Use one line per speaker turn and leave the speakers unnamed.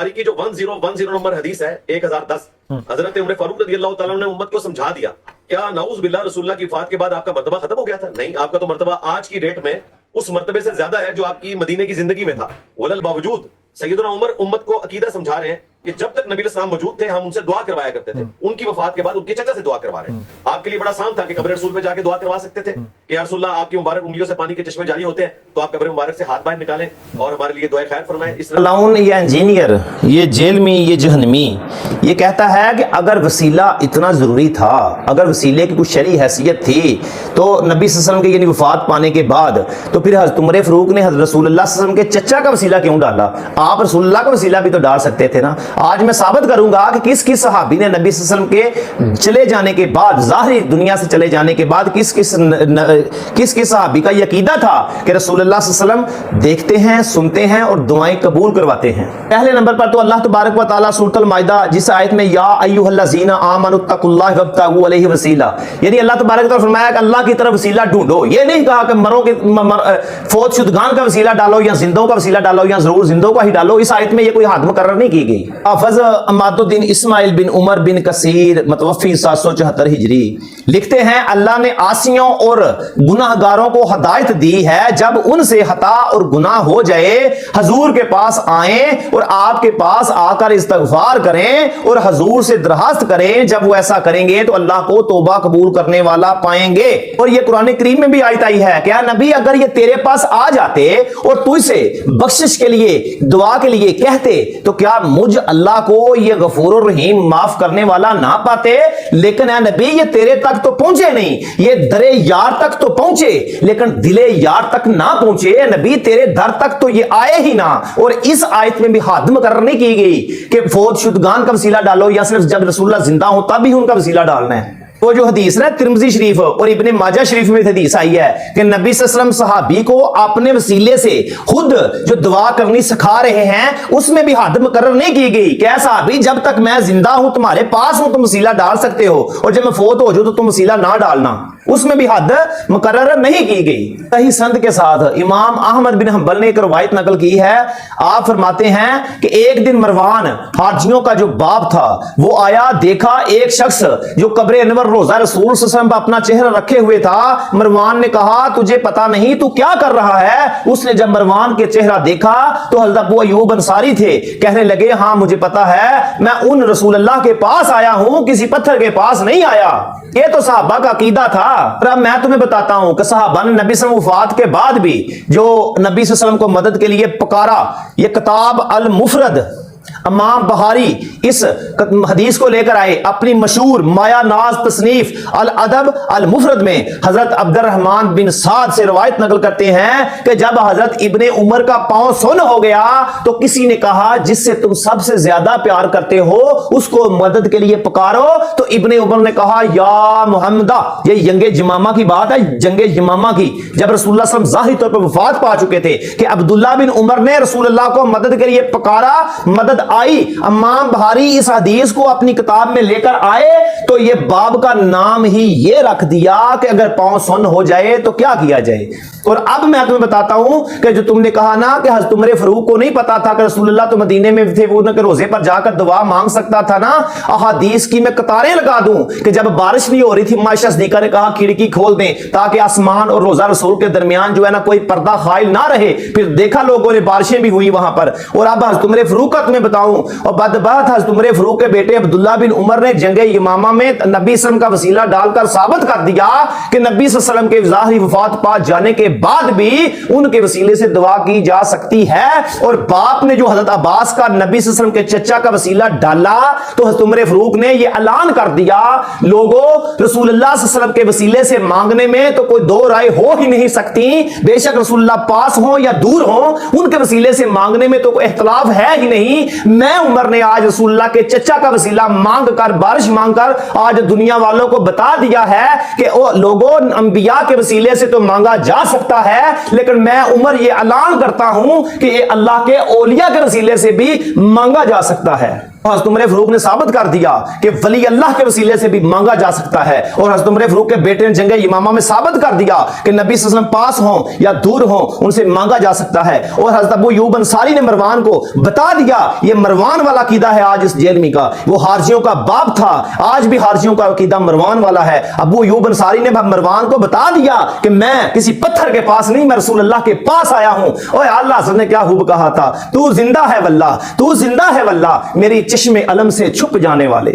की जो 1010 नंबर हदीस है 1010 हजरत उमर फारूक रज़ी अल्लाह तआला ने उम्मत को समझा दिया क्या नाउज़ बिल्लाह रसूलुल्लाह की वफात के बाद आपका मर्तबा खत्म हो गया था? नहीं, आपका तो मर्तबा आज की डेट में उस मर्तबे से ज्यादा है जो आपकी मदीने की जिंदगी में था। वलल बावजूद सैयदना उमर उम्मत को अकीदा समझा रहे हैं कि जब तक नबी अलैहिस्सलाम मौजूद थे हम उनसे दुआ करवाया करते थे, उनकी वफात के बाद उनके चचा से दुआ करवा रहे हैं। आपके लिए बड़ा आसान था कि कब्र रसूल पे जाके दुआ करवा सकते थे कि या रसूलल्लाह आपकी मुबारक उंगलियों से पानी के चश्मे जारी होते हैं, तो आप कब्र मुबारक से हाथ बाहर निकालें और हमारे लिए दुआ खैर फरमाएं। इस
लाउन ये इंजीनियर, ये जेलमी, ये जहन्नमी, ये कहता है कि अगर वसीला इतना ज़रूरी था, अगर वसीले की कुछ शरई हैसियत थी, तो नबी सल्लल्लाहु अलैहि वसल्लम के यानी वफात पाने के बाद तो फिर हज़रत उमर फारूक ने हज़रत रसूलुल्लाह सल्लल्लाहु अलैहि वसल्लम के चचा का वसीला क्यों डाला? आप रसूलुल्लाह का वसीला भी तो डाल सकते थे ना। आज मैं साबित करूंगा कि किस किस सहाबी ने नबी सल्लल्लाहु अलैहि वसल्लम के चले जाने के बाद, ज़ाहिरी दुनिया से चले जाने के बाद किस किस सहाबी का यकीदा था कि रसूलुल्लाह सल्लल्लाहु अलैहि वसल्लम देखते हैं, सुनते हैं और दुआएं कबूल करवाते हैं। पहले नंबर पर तो अल्लाह तबारक व तआला सूरह अल-माइदा जिस आयत में या अय्युहल्लज़ीना आमनुत्तकुल्लाह वब्तगू अलैहि वसीला, यानी अल्लाह तबारक व तआला फरमाया कि अल्लाह की तरफ वसीला ढूंढो। ये नहीं कहा कि मरो के फौत शुदगान का वसीला डालो या जिंदों का वसीला डालो या जरूर जिंदों का ही डालो। इस आयत में ये कोई हद मुकर्रर नहीं की गई। हाफिज अमादुद्दीन इस्माइल बिन उमर बिन कसीर मतवफ़ी 774 हिजरी लिखते हैं अल्लाह ने आसियों और गुनाहगारों को हदायत दी है जब उनसे खता और गुनाह हो जाए हजूर के पास आए और आपके पास आकर इस्तगफार करें और हजूर से दरखास्त करें। जब वो ऐसा करेंगे तो अल्लाह को तौबा कबूल करने वाला पाएंगे। और ये कुरान करीम में भी आयत आई है, क्या नबी अगर ये तेरे पास आ जाते और तुझसे बख्शिश के लिए, दुआ के लिए कहते तो क्या मुझ अल्लाह को ये गफूर रहीम माफ करने वाला ना पाते? लेकिन है नबी ये तेरे तक तो पहुंचे नहीं, ये दरे यार तक तो पहुंचे लेकिन दिले यार तक ना पहुंचे। नबी तेरे दर तक तो ये आए ही ना। और इस आयत में भी हद मुकर्रर नहीं की गई कि फौत शुदगान का वसीला डालो या सिर्फ जब रसूलुल्लाह जिंदा हो तब भी उनका वसीला डालना है। वो जो हदीस है तिरमिज़ी शरीफ और इब्ने माजा शरीफ में हदीस आई है कि नबी सल्लल्लाहु अलैहि वसल्लम सहाबी को अपने वसीले से खुद जो दुआ करनी सिखा रहे हैं उसमें भी हद मुकर्रर नहीं की गई। क्या सहाबी जब तक मैं जिंदा हूं तुम्हारे पास हूं तुम वसीला डाल सकते हो और जब मैं फौत हो जाऊं तो तुम वसीला ना डालना, उसमें भी हद मुकर्रर नहीं की गई। सही संद के साथ इमाम अहमद बिन हंबल ने एक रवायत नकल की है। आप फरमाते हैं कि एक दिन मरवान हाजियों का जो बाप था वो आया, देखा एक शख्स जो कब्र अनवर रोजा रसूल सल्लल्लाहु अलैहि वसल्लम पर अपना चेहरा रखे हुए था। मरवान ने कहा तुझे पता नहीं तू क्या कर रहा है? उसने जब मरवान के चेहरा देखा तो हज़रत अबू अय्यूब अंसारी थे, कहने लगे हाँ मुझे पता है, मैं उन रसूलुल्लाह के पास आया हूं, किसी पत्थर के पास नहीं आया। ये तो सहाबा का अकीदा था। अब मैं तुम्हें बताता हूं कि सहाबा ने नबी सल्लल्लाहु अलैहि वसल्लम वफात के बाद भी जो नबी सल्लल्लाहु अलैहि वसल्लम को मदद के लिए पुकारा। ये किताब अल मुफरद इमाम बहारी इस हदीस को लेकर आए अपनी मशहूर माया नाज तसनीफ अल अदब अल मुफरद में हजरत अब्दुर्रहमान बिन साद से रवायत नकल करते हैं कि जब हजरत इब्ने उमर का पांव सुन्न हो गया तो किसी ने कहा जिससे तुम सबसे ज्यादा प्यार करते हो उसको मदद के लिए पुकारो। तो इब्ने उमर ने कहा या मुहम्मदा, ये जंगे जमामा की बात है, जंगे जमामा की, जब रसूलुल्लाह सल्लल्लाहु अलैहि वसल्लम ज़ाहिर तौर पर वफात पा चुके थे कि अब्दुल्ला बिन उमर ने रसूलुल्लाह को मदद के लिए पुकारा, मदद आई। इमाम बहारी इस हदीस को अपनी किताब में लेकर आए तो ये बाब का नाम ही ये रख दिया कि अगर पांव सुन्न हो जाए तो क्या किया जाए। और अब मैं तुम्हें बताता हूं कि जो तुमने कहा ना कि हज़रत उमर फारूक को नहीं पता था कि रसूलुल्लाह तो मदीने में थे, वो उनके रोजे पर जाकर दुआ मांग सकता था ना। अहादीस की मैं कतारें लगा दूं कि जब बारिश नहीं हो रही थी मायशा सिद्दीका ने कहा खिड़की खोल दें ताकि आसमान और रोजा रसूल के दरमियान जो है ना कोई पर्दा खाइल ना रहे। फिर देखा लोगों ने बारिशें भी हुई वहां पर। और अब हज़रत उमर फारूक का तुम्हें बताऊं, और बदबख्त हज़रत उमर फारूक के बेटे अब्दुल्ला बिन उमर ने जंगे यमामा में नबी सल्लल्लाहु अलैहि वसल्लम का वसीला डालकर साबित कर दिया कि नबी सल्लल्लाहु अलैहि वसल्लम के ज़ाहिरी वफात पा जाने के बाद भी उनके वसीले से दुआ की जा सकती है। और बाप ने जो हजरत अब्बास का नबी सल्लल्लाहु अलैहि वसल्लम के चचा का वसीला डाला तो हज़रत उमर फारूक ने यह ऐलान कर दिया लोगों रसूलुल्लाह सल्लल्लाहु अलैहि वसल्लम के वसीले से मांगने में तो कोई दो राय हो ही नहीं सकती। बेशक रसूलुल्लाह पास हो या दूर हो, उनके वसीले से मांगने में तो कोई इख्तिलाफ है ही नहीं। मैं उमर ने आज रसूलुल्लाह के चचा का वसीला मांग कर, बारिश मांग कर आज दुनिया वालों को बता दिया है कि ओ लोगों अंबिया के वसीले से तो मांगा जा सकता है, लेकिन मैं उमर ये ऐलान करता हूं कि ये अल्लाह के औलिया के वसीले से भी मांगा जा सकता है। حضرت عمر فاروق نے ثابت کر دیا کہ ولی اللہ کے وسیلے سے بھی مانگا جا سکتا ہے، اور حضرت عمر فاروق کے بیٹے نے جنگ یمامہ میں ثابت کر دیا کہ نبی صلی اللہ علیہ وسلم پاس ہوں یا دور ہوں ان سے مانگا جا سکتا ہے، اور حضرت ابو ایوب انصاری نے مروان کو بتا دیا، یہ مروان والا عقیدہ ہے آج اس جیلمی کا، وہ حارثیوں کا باپ تھا، آج بھی حارثیوں کا عقیدہ مروان والا ہے۔ ابو ایوب انصاری نے مروان کو بتا دیا کہ میں کسی پتھر کے پاس نہیں، میں رسول اللہ کے پاس آیا ہوں۔ اوے اللہ حضرت نے کیا خوب کہا تھا، تو زندہ ہے واللہ، تو زندہ ہے واللہ، میری چشم علم سے چھپ جانے والے۔